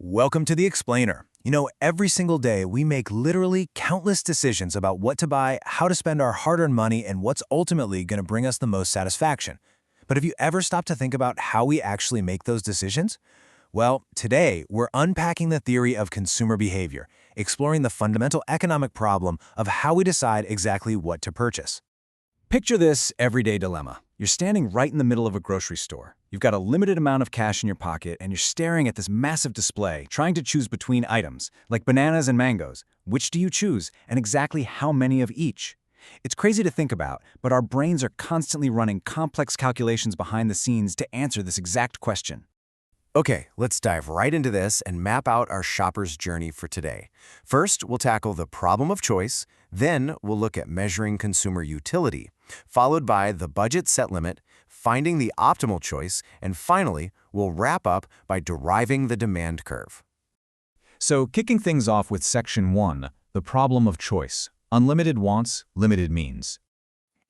Welcome to the Explainer. Every single day we make literally countless decisions about what to buy, how to spend our hard-earned money, and what's ultimately going to bring us the most satisfaction. But have you ever stopped to think about how we actually make those decisions? Well, today we're unpacking the theory of consumer behavior, exploring the fundamental economic problem of how we decide exactly what to purchase. Picture this everyday dilemma. You're standing right in the middle of a grocery store. You've got a limited amount of cash in your pocket, and you're staring at this massive display, trying to choose between items, like bananas and mangoes. Which do you choose, and exactly how many of each? It's crazy to think about, but our brains are constantly running complex calculations behind the scenes to answer this exact question. Okay, let's dive right into this and map out our shopper's journey for today. First, we'll tackle the problem of choice, then we'll look at measuring consumer utility, followed by the budget set limit, finding the optimal choice, and finally, we'll wrap up by deriving the demand curve. So, kicking things off with Section 1, the problem of choice. Unlimited wants, limited means.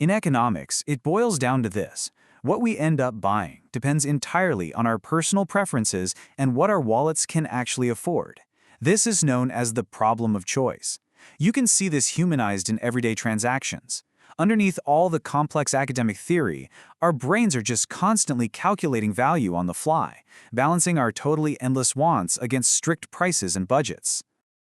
In economics, it boils down to this. What we end up buying depends entirely on our personal preferences and what our wallets can actually afford. This is known as the problem of choice. You can see this humanized in everyday transactions. Underneath all the complex academic theory, our brains are just constantly calculating value on the fly, balancing our totally endless wants against strict prices and budgets.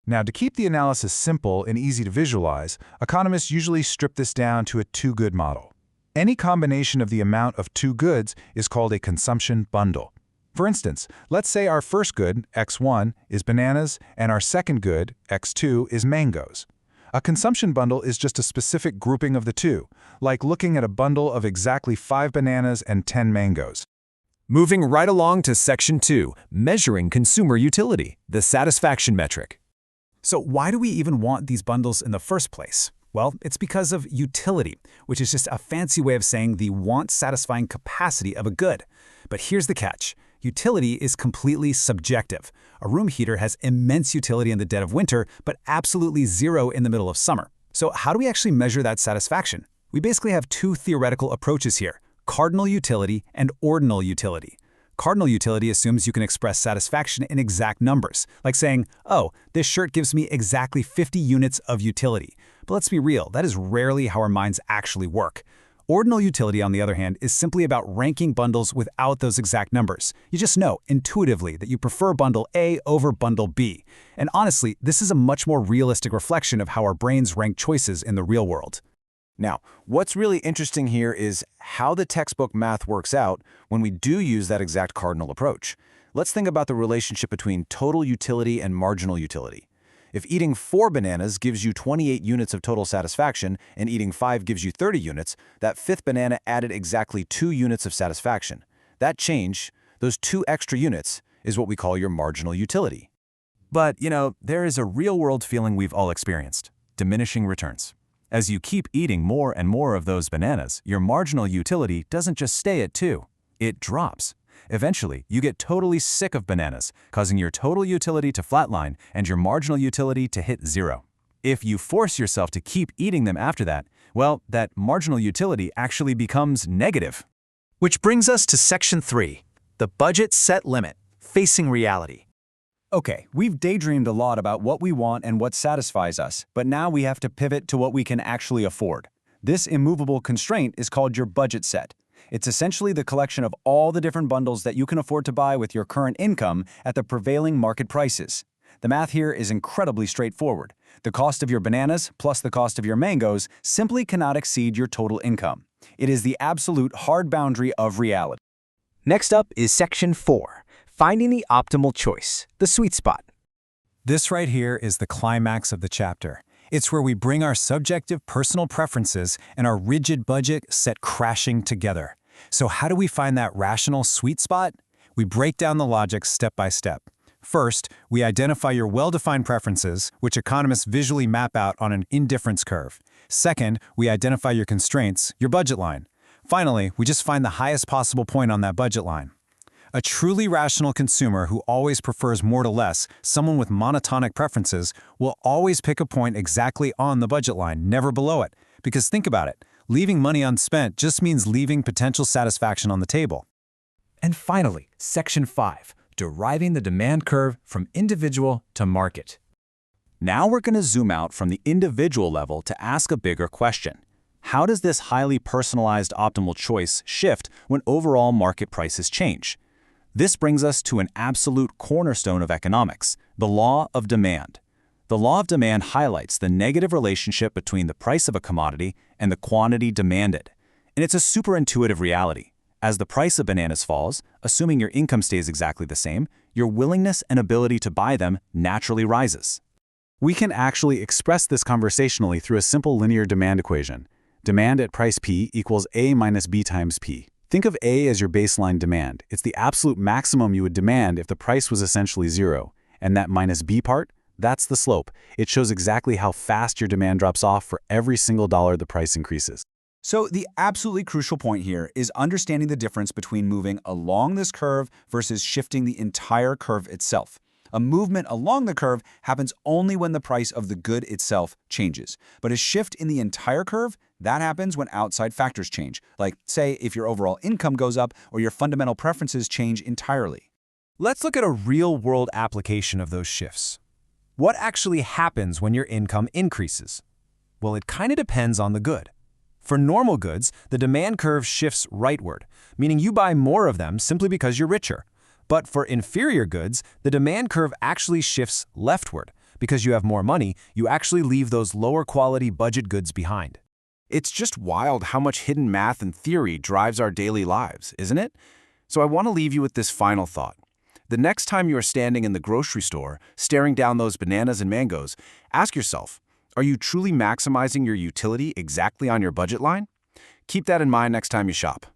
Now, to keep the analysis simple and easy to visualize, economists usually strip this down to a two-good model. Any combination of the amount of two goods is called a consumption bundle. For instance, let's say our first good, X1, is bananas, and our second good, X2, is mangoes. A consumption bundle is just a specific grouping of the two, like looking at a bundle of exactly 5 bananas and 10 mangoes. Moving right along to Section 2, measuring consumer utility, the satisfaction metric. So why do we even want these bundles in the first place? Well, it's because of utility, which is just a fancy way of saying the want-satisfying capacity of a good. But here's the catch. Utility is completely subjective. A room heater has immense utility in the dead of winter, but absolutely zero in the middle of summer. So how do we actually measure that satisfaction? We basically have two theoretical approaches here, cardinal utility and ordinal utility. Cardinal utility assumes you can express satisfaction in exact numbers, like saying, oh, this shirt gives me exactly 50 units of utility. But let's be real, that is rarely how our minds actually work. Ordinal utility, on the other hand, is simply about ranking bundles without those exact numbers. You just know, intuitively, that you prefer bundle A over bundle B. And honestly, this is a much more realistic reflection of how our brains rank choices in the real world. Now, what's really interesting here is how the textbook math works out when we do use that exact cardinal approach. Let's think about the relationship between total utility and marginal utility. If eating 4 bananas gives you 28 units of total satisfaction and eating 5 gives you 30 units, that 5th banana added exactly 2 units of satisfaction. That change, those 2 extra units, is what we call your marginal utility. But, there is a real-world feeling we've all experienced: diminishing returns. As you keep eating more and more of those bananas, your marginal utility doesn't just stay at 2, it drops. Eventually, you get totally sick of bananas, causing your total utility to flatline and your marginal utility to hit 0. If you force yourself to keep eating them after that, well, that marginal utility actually becomes negative. Which brings us to Section 3, the budget set limit, facing reality. Okay, we've daydreamed a lot about what we want and what satisfies us, but now we have to pivot to what we can actually afford. This immovable constraint is called your budget set. It's essentially the collection of all the different bundles that you can afford to buy with your current income at the prevailing market prices. The math here is incredibly straightforward. The cost of your bananas plus the cost of your mangoes simply cannot exceed your total income. It is the absolute hard boundary of reality. Next up is Section 4, finding the optimal choice, the sweet spot. This right here is the climax of the chapter. It's where we bring our subjective personal preferences and our rigid budget set crashing together. So how do we find that rational sweet spot? We break down the logic step by step. First, we identify your well-defined preferences, which economists visually map out on an indifference curve. Second, we identify your constraints, your budget line. Finally, we just find the highest possible point on that budget line. A truly rational consumer who always prefers more to less, someone with monotonic preferences, will always pick a point exactly on the budget line, never below it. Because think about it, leaving money unspent just means leaving potential satisfaction on the table. And finally, Section 5, deriving the demand curve from individual to market. Now we're going to zoom out from the individual level to ask a bigger question. How does this highly personalized optimal choice shift when overall market prices change? This brings us to an absolute cornerstone of economics, the law of demand. The law of demand highlights the negative relationship between the price of a commodity and the quantity demanded. And it's a super intuitive reality. As the price of bananas falls, assuming your income stays exactly the same, your willingness and ability to buy them naturally rises. We can actually express this conversationally through a simple linear demand equation. Demand at price P equals A minus B times P. Think of A as your baseline demand. It's the absolute maximum you would demand if the price was essentially zero. And that minus B part, that's the slope. It shows exactly how fast your demand drops off for every single dollar the price increases. So the absolutely crucial point here is understanding the difference between moving along this curve versus shifting the entire curve itself. A movement along the curve happens only when the price of the good itself changes. But a shift in the entire curve, that happens when outside factors change. Like, say, if your overall income goes up or your fundamental preferences change entirely. Let's look at a real-world application of those shifts. What actually happens when your income increases? Well, it kind of depends on the good. For normal goods, the demand curve shifts rightward, meaning you buy more of them simply because you're richer. But for inferior goods, the demand curve actually shifts leftward. Because you have more money, you actually leave those lower quality budget goods behind. It's just wild how much hidden math and theory drives our daily lives, isn't it? So I want to leave you with this final thought. The next time you are standing in the grocery store, staring down those bananas and mangoes, ask yourself, are you truly maximizing your utility exactly on your budget line? Keep that in mind next time you shop.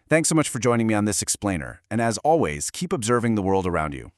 Thanks so much for joining me on this explainer, and as always, keep observing the world around you.